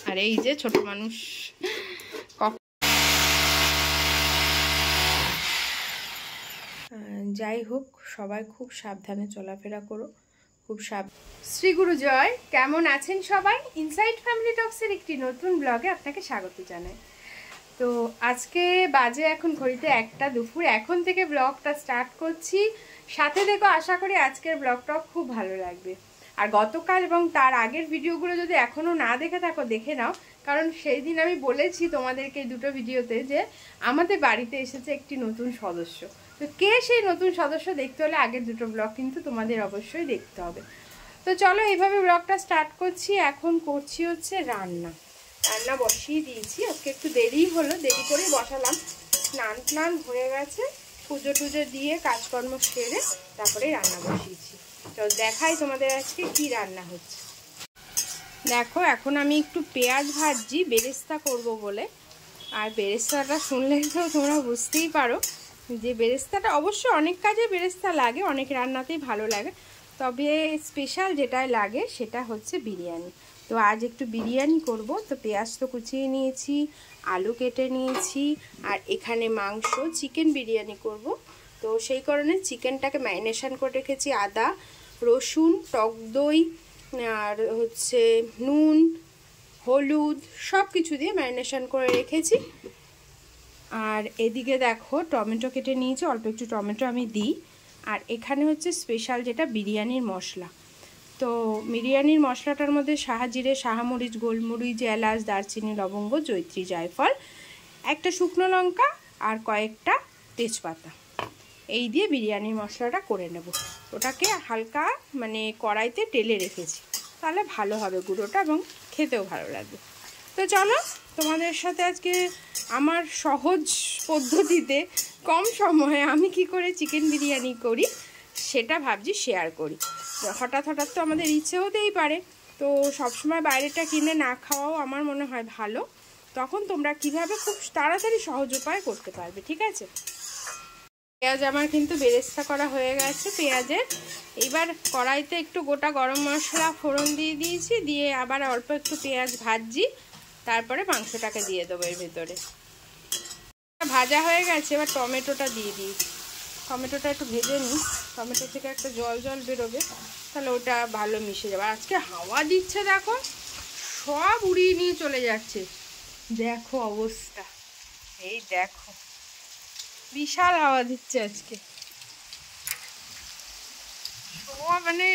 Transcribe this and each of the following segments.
আর এই যে ছোট মানুষ যাই হোক, সবাই খুব সাবধানে চলাফেরা করো, খুব শ্রী গুরু জয়। কেমন আছেন সবাই? ইনসাইড ফ্যামিলি টক্সের একটি নতুন ব্লগে আপনাকে স্বাগত জানাই। তো আজকে বাজে এখন ঘড়িতে 1টা দুপুর। এখন থেকে ব্লগটা স্টার্ট করছি, সাথে দেখো। আশা করি আজকের ব্লগটা খুব ভালো লাগবে। আর গতকাল এবং তার আগের ভিডিওগুলো যদি এখনও না দেখে থাকো, দেখে নাও। কারণ সেই দিন আমি বলেছি তোমাদেরকে এই দুটো ভিডিওতে যে আমাদের বাড়িতে এসেছে একটি নতুন সদস্য। তো কে সেই নতুন সদস্য দেখতে হলে আগের দুটো ব্লগ কিন্তু তোমাদের অবশ্যই দেখতে হবে। তো চলো এইভাবে ব্লগটা স্টার্ট করছি। এখন করছি হচ্ছে রান্না বসিয়ে দিয়েছি। আজকে একটু দেরি হলো, দেরি করেই বসালাম। স্নান হয়ে গেছে, পুজো টুজো দিয়ে কাজকর্ম সেরে তারপরে রান্না বসিয়েছি। তো দেখাই তোমাদের আজকে কি রান্না হচ্ছে। দেখো, এখন আমি একটু পেঁয়াজ ভাজছি বেরেস্তা করব বলে। আর বেরেস্তাটা শুনলে তো তোমরা বুঝতেই পারো যে বেরেস্তাটা অবশ্য অনেক কাজে বেরেস্তা লাগে, অনেক রান্নাতেই ভালো লাগে, তবে স্পেশাল যেটাই লাগে সেটা হচ্ছে বিরিয়ানি। তো আজ একটু বিরিয়ানি করব। তো পেঁয়াজ তো কুচিয়ে নিয়েছি, আলু কেটে নিয়েছি, আর এখানে মাংস, চিকেন বিরিয়ানি করব। তো সেই কারণে চিকেনটাকে ম্যারিনেশন করে রেখেছি। আদা, রসুন, টক দই, আর হচ্ছে নুন, হলুদ সব কিছু দিয়ে ম্যারিনেশন করে রেখেছি। আর এদিকে দেখো টমেটো কেটে নিয়েছি, অল্প একটু টমেটো আমি দিই। আর এখানে হচ্ছে স্পেশাল যেটা বিরিয়ানির মশলা। তো বিরিয়ানির মশলাটার মধ্যে শাহজিরে, শাহমরিচ, গোলমরিচ, এলাচ, দারচিনি, লবঙ্গ, জয়িত্রী, জায়ফল, একটা শুকনো লঙ্কা আর কয়েকটা তেজপাতা, এই দিয়ে বিরিয়ানির মশলাটা করে নেব। ওটাকে হালকা মানে কড়াইতে টেলে রেখেছি, তাহলে ভালো হবে গুঁড়োটা এবং খেতেও ভালো লাগবে। তো চলো তোমাদের সাথে আজকে আমার সহজ পদ্ধতিতে কম সময়ে আমি কি করে চিকেন বিরিয়ানি করি সেটা ভাবছি শেয়ার করি। হঠাৎ তো আমাদের ইচ্ছে হতেই পারে, তো সবসময় বাইরেটা কিনে না খাওয়াও আমার মনে হয় ভালো। তখন তোমরা কিভাবে খুব তাড়াতাড়ি সহজ উপায় করতে পারবে, ঠিক আছে? পেঁয়াজ আমার কিন্তু বেরেস্তা করা হয়ে গেছে পেঁয়াজের। এবার কড়াইতে একটু গোটা গরম মশলা ফোড়ন দিয়ে দিয়েছি, দিয়ে আবার অল্প একটু পেঁয়াজ ভাজছি, তারপরে মাংসটাকে দিয়ে দেবো এর ভেতরে। ভাজা হয়ে গেছে, এবার টমেটোটা দিয়ে দিয়েছি। টমেটোটা একটু ভেজে নিই, টমেটো থেকে একটা জল বেরোবে, তাহলে ওটা ভালো মিশে যাবে। আজকে হাওয়া দিচ্ছে, দেখো সব উড়িয়ে নিয়ে চলে যাচ্ছে। দেখো অবস্থা, এই দেখো বিশাল হাওয়া দিচ্ছে আজকে। সব মানে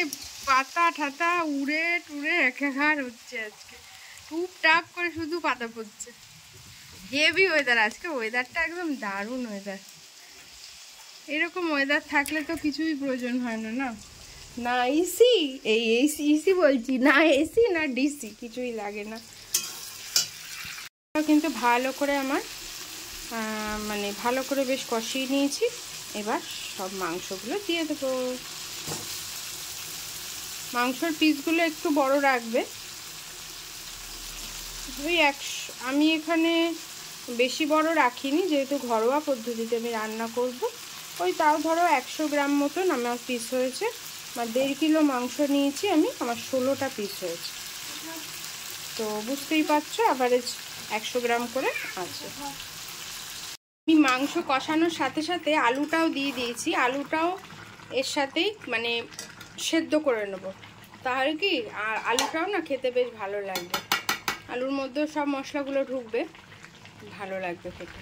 পাতা ঠাতা উড়ে টুড়ে একাকার হচ্ছে আজকে। টুপটাপ করে শুধু পাতা পড়ছে। হেভি ওয়েদার আজকে, ওয়েদারটা একদম দারুণ ওয়েদার। এরকম ওয়েদার থাকলে তো কিছুই প্রয়োজন হয় না, না এসি, এই এসি বলছি, না এসি না ডিসি, কিছুই লাগে না। কিন্তু ভালো করে আমার মানে ভালো করে বেশ কষিয়ে নিয়েছি। এবার সব মাংসগুলো দিয়ে দেবো। মাংসর পিসগুলো একটু বড় রাখবে। ওই আমি এখানে বেশি বড় রাখিনি, যেহেতু ঘরোয়া পদ্ধতিতে আমি রান্না করব। ওই তাও ধরো 100 গ্রাম মতন আমার পিস হয়েছে। আর 1.5 কিলো মাংস নিয়েছি আমি, আমার 16টা পিস হয়েছে। তো বুঝতেই পারছো অ্যাভারেজ 100 গ্রাম করে আছে। আমি মাংস কষানোর সাথে সাথে আলুটাও দিয়ে দিয়েছি। আলুটাও এর সাথেই মানে সেদ্ধ করে নেব, তাহলে কি আর আলুটাও না খেতে বেশ ভালো লাগবে। আলুর মধ্যেও সব মশলাগুলো ঢুকবে, ভালো লাগবে খেতে।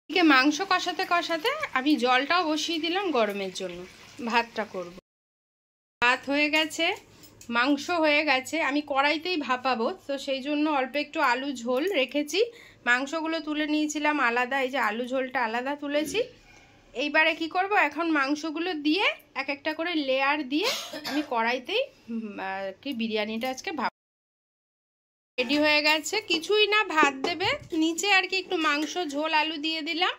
এদিকে মাংস কষাতে কষাতে আমি জলটাও বসিয়ে দিলাম গরমের জন্য, ভাতটা করব। ভাত হয়ে গেছে, মাংস হয়ে গেছে, আমি কড়াইতেই ভাপাবো, তো সেই জন্য অল্প একটু আলু ঝোল রেখেছি। মাংসগুলো তুলে নিয়েছিলাম আলাদা, এই যে আলু ঝোলটা আলাদা তুলেছি। এইবারে কি করব, এখন মাংসগুলো দিয়ে এক একটা করে লেয়ার দিয়ে আমি কড়াইতেই কি বিরিয়ানিটা আজকে রেডি হয়ে গেছে। কিছুই না, ভাত দেবে নিচে আর কি, একটু মাংস ঝোল আলু দিয়ে দিলাম,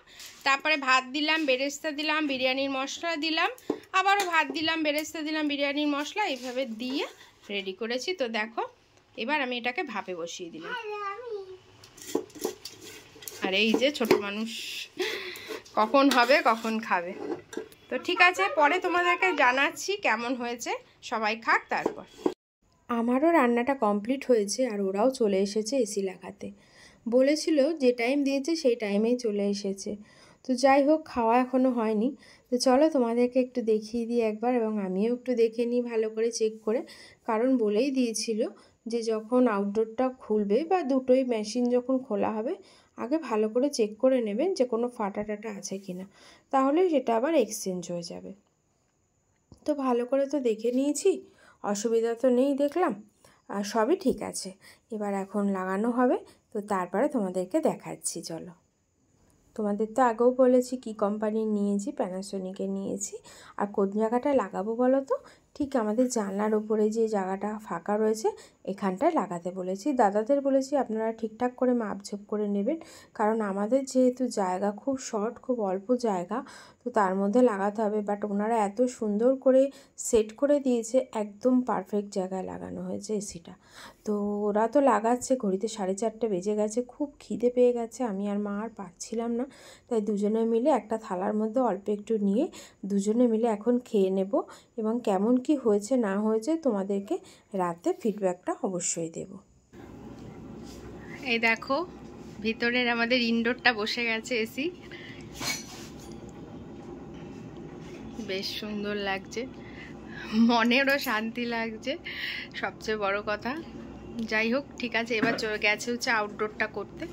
তারপরে ভাত দিলাম, বেরেস্তা দিলাম, বিরিয়ানির মশলা দিলাম, আবারও ভাত দিলাম, বেরেস্তা দিলাম, বিরিয়ানির মশলা, এইভাবে দিয়ে রেডি করেছি। তো দেখো এবার আমি এটাকে ভাপে বসিয়ে দিলাম। আর এই যে ছোট মানুষ কখন হবে কখন খাবে। তো ঠিক আছে, পরে তোমাদেরকে জানাচ্ছি কেমন হয়েছে, সবাই খাক তারপর। আমারও রান্নাটা কমপ্লিট হয়েছে আর ওরাও চলে এসেছে এসি লাগাতে। বলেছিল যে টাইম দিয়েছে সেই টাইমেই চলে এসেছে। তো যাই হোক, খাওয়া এখনও হয়নি। তো চলো তোমাদেরকে একটু দেখিয়ে দিই একবার, এবং আমিও একটু দেখে নিই ভালো করে চেক করে। কারণ বলেই দিয়েছিল যে যখন আউটডোরটা খুলবে বা দুটোই মেশিন যখন খোলা হবে, আগে ভালো করে চেক করে নেবেন যে কোনো ফাটা টাটা আছে কি না, তাহলে সেটা আবার এক্সচেঞ্জ হয়ে যাবে। তো ভালো করে তো দেখে নিয়েছি, অসুবিধা তো নেই দেখলাম, আর সবই ঠিক আছে। এবার এখন লাগানো হবে, তো তারপরে তোমাদেরকে দেখাচ্ছি। চলো, তোমাদের তো আগেও বলেছি কি কোম্পানির নিয়েছি, প্যানাসোনিকের নিয়েছি। আর কোন জায়গাটায় লাগাবো বলো তো? ঠিক আমাদের জানলার ওপরে যে জায়গাটা ফাঁকা রয়েছে এখানটায় লাগাতে বলেছি। দাদাদের বলেছি আপনারা ঠিকঠাক করে মাপঝোপ করে নেবেন, কারণ আমাদের যেহেতু জায়গা খুব শর্ট, খুব অল্প জায়গা, তো তার মধ্যে লাগাতে হবে। বাট ওনারা এত সুন্দর করে সেট করে দিয়েছে, একদম পারফেক্ট জায়গায় লাগানো হয়েছে এসিটা। তো ওরা তো লাগাচ্ছে, ঘড়িতে 4:30 বেজে গেছে, খুব খিদে পেয়ে গেছে, আমি আর মা আর পাচ্ছিলাম না। তাই দুজনে মিলে একটা থালার মধ্যে অল্প একটু নিয়ে দুজনে মিলে এখন খেয়ে নেব, এবং কেমন কি হয়েছে না হয়েছে তোমাদেরকে রাতে ফিডব্যাকটা অবশ্যই দেব। এই দেখো, ভিতরের আমাদের ইনডোরটা বসে গেছে এসি, বেশ সুন্দর লাগছে, মনেরও শান্তি লাগছে সবচেয়ে বড় কথা। যাই হোক, ঠিক আছে, এবার চলে গেছে হচ্ছে আউটডোরটা করতে।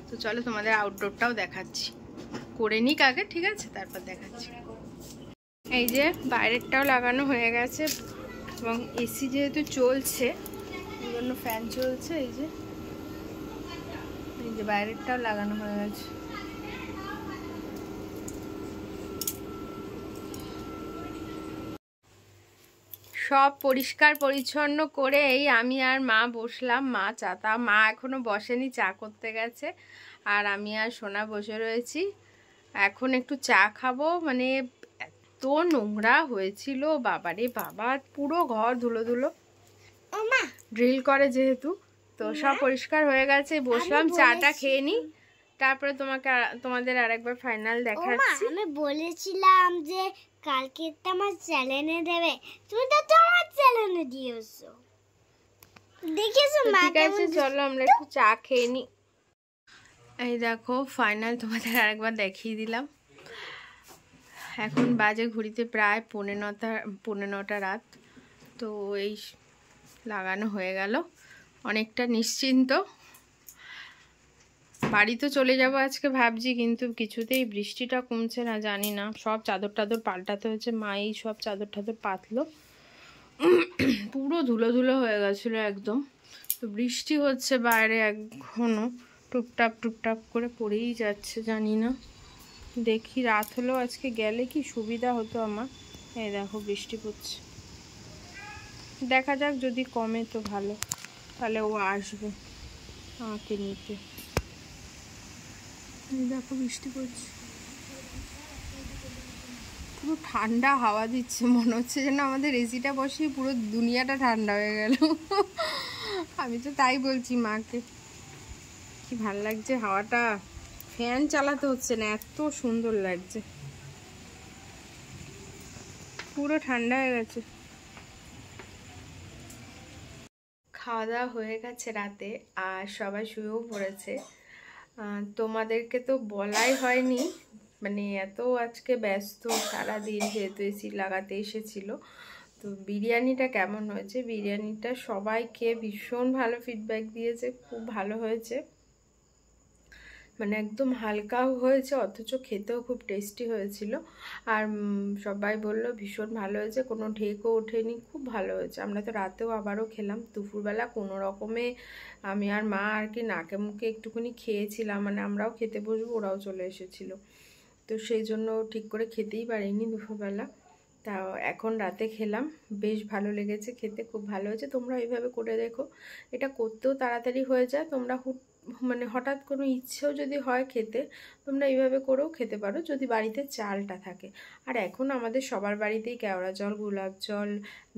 তো চলো তোমাদের আউটডোরটাও দেখাচ্ছি, করে নিক আগে, ঠিক আছে, তারপর দেখাচ্ছি। এই যে বাইরেরটাও লাগানো হয়ে গেছে, এবং এসি যেহেতু চলছে এই জন্য ফ্যান চলছে। এই যে বাইরেরটাও লাগানো হয়ে গেছে। সব পরিষ্কার পরিচ্ছন্ন করে এই আমি আর মা বসলাম। মা এখনো বসেনি, চা করতে গেছে, আর আমি আর সোনা বসে রয়েছি। এখন একটু চা খাবো। মানে এত নোংরা হয়েছিল, বাবারে বাবা, পুরো ঘর ধুলো ধুলো, ড্রিল করে যেহেতু, তো সব পরিষ্কার হয়ে গেছে। বসলাম, চাটা খেয়ে নি, তারপরে তোমাদের আরেকবার ফাইনাল দেখাচ্ছি। আমি বলেছিলাম যে কালকে আমার চ্যানেলে দেবে, তুমি তো আমার চ্যানেলে দিয়েছো, দেখেছো মা? ঠিক আছে, চলো আমরা একটু চা খেয়ে নি। এই দেখো ফাইনাল তোমাদের আরেকবার দেখিয়ে দিলাম। এখন বাজে ঘড়িতে প্রায় 9:30 রাত। তো এই লাগানো হয়ে গেল, অনেকটা নিশ্চিন্ত। বাড়ি তো চলে যাব আজকে ভাবছি, কিন্তু কিছুতেই বৃষ্টিটা কমছে না, জানি না। সব চাদর টাদর পাল্টাতে হয়েছে, মাই সব চাদর টাদর পাতলো, পুরো ধুলো ধুলো হয়ে গেছিলো একদম। তো বৃষ্টি হচ্ছে বাইরে এখনো, টুপটাপ টুপটাপ করে পড়েই যাচ্ছে, জানি না। দেখি রাত হলো আজকে গেলে কি সুবিধা হতো আমার। এই দেখো বৃষ্টি পড়ছে, দেখা যাক, যদি কমে তো ভালো, তাহলে ও আসবে আমাকে নিতে। দেখো বৃষ্টি পড়ছে, পুরো ঠান্ডা হাওয়া দিচ্ছে, মনে হচ্ছে যেন আমাদের এসিটা বসিয়ে পুরো দুনিয়াটা ঠান্ডা হয়ে গেল। আমি তো তাই বলছি মাকে, কি ভাল লাগছে হাওয়াটা, ফ্যান চালাতে হচ্ছে না, এত সুন্দর লাগছে, পুরো ঠান্ডা হয়ে গেছে। খাওয়া দাওয়া হয়ে গেছে রাতে, আর সবাই শুয়েও পড়েছে। তোমাদেরকে তো বলাই হয়নি, মানে এত আজকে ব্যস্ত সারাদিন, যেহেতু এসি লাগাতে এসেছিল। তো বিরিয়ানিটা কেমন হয়েছে, বিরিয়ানিটা সবাইকে ভীষণ ভালো ফিডব্যাক দিয়েছে, খুব ভালো হয়েছে। মানে একদম হালকাও হয়েছে, অথচ খেতেও খুব টেস্টি হয়েছিল। আর সবাই বললো ভীষণ ভালো হয়েছে, কোনো ঢেকও ওঠেনি, খুব ভালো হয়েছে। আমরা তো রাতেও আবারও খেলাম, দুপুরবেলা কোনো রকমে আমি আর মা আর কি নাকে মুখে একটুখানি খেয়েছিলাম, মানে আমরাও খেতে বসবো, ওরাও চলে এসেছিলো, তো সেই জন্য ঠিক করে খেতেই পারিনি দুপুরবেলা। তা এখন রাতে খেলাম, বেশ ভালো লেগেছে খেতে, খুব ভালো হয়েছে। তোমরা এইভাবে করে দেখো, এটা করতেও তাড়াতাড়ি হয়ে যায়। তোমরা মানে হঠাৎ কোনো ইচ্ছেও যদি হয় খেতে, তোমরা এইভাবে করেও খেতে পারো, যদি বাড়িতে চালটা থাকে। আর এখন আমাদের সবার বাড়িতেই কেওড়া জল, গোলাপ জল,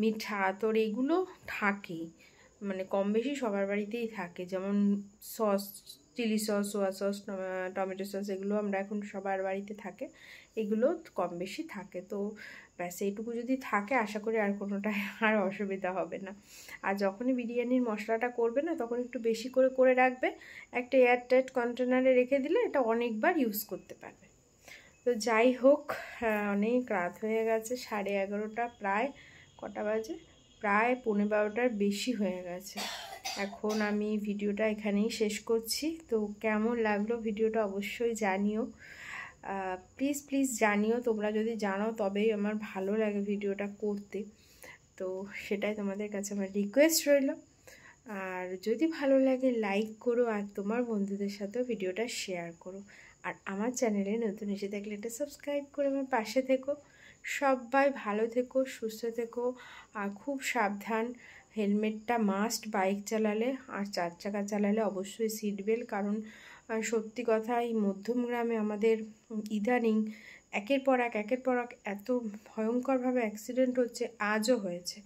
মিঠা আতর এগুলো থাকেই, মানে কম বেশি সবার বাড়িতেই থাকে। যেমন sauce, chilli sauce, soya sauce, tomato sauce, এগুলো আমরা এখন সবার বাড়িতে থাকে, এগুলো কম বেশি থাকে। তো ব্যাস এইটুকু যদি থাকে আশা করি আর কোনোটাই আর অসুবিধা হবে না। আর যখনই বিরিয়ানির মশলাটা করবে না তখন একটু বেশি করে করে রাখবে, একটা এয়ারটাইট কন্টেনারে রেখে দিলে এটা অনেকবার ইউজ করতে পারবে। তো যাই হোক, অনেক রাত হয়ে গেছে, 11:30 প্রায়, কটা বাজে, প্রায় 11:45-র বেশি হয়ে গেছে। এখন আমি ভিডিওটা এখানেই শেষ করছি। তো কেমন লাগলো ভিডিওটা অবশ্যই জানিও, প্লিজ প্লিজ জানিও। তোমরা যদি জানো তবেই আমার ভালো লাগে ভিডিওটা করতে। তো সেটাই তোমাদের কাছে আমার রিকোয়েস্ট রইল। আর যদি ভালো লাগে লাইক করো, আর তোমার বন্ধুদের সাথেও ভিডিওটা শেয়ার করো। আর আমার চ্যানেলে নতুন এসে থাকলে এটা সাবস্ক্রাইব করে আমার পাশে থেকো। সবাই ভালো থেকো, সুস্থ থেকো, আর খুব সাবধান। হেলমেটটা মাস্ট বাইক চালালে, আর 4 চাকা চালালে অবশ্যই সিট বেল্ট। কারণ সত্যি কথা, এই মধ্যমগ্রামে আমাদের ইদানিং একের পর এক এত ভয়ঙ্করভাবে অ্যাক্সিডেন্ট হচ্ছে, আজও হয়েছে,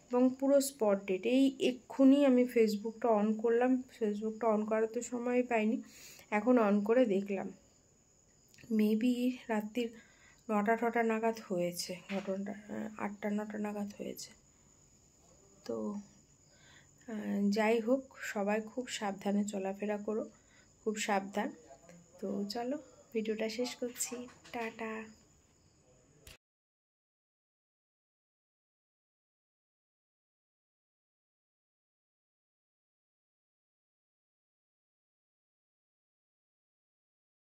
এবং পুরো স্পট ডেট। এই এক্ষুনি আমি ফেসবুকটা অন করলাম, ফেসবুকটা অন করার তো সময় পাইনি, এখন অন করে দেখলাম মেবি রাত্রির 9টা নাগাদ হয়েছে ঘটনাটা, 8টা-9টা নাগাদ হয়েছে। তো যাই হোক, সবাই খুব সাবধানে চলাফেরা করো, খুব সাবধান। তো চলো ভিডিওটা শেষ করছি, টাটা।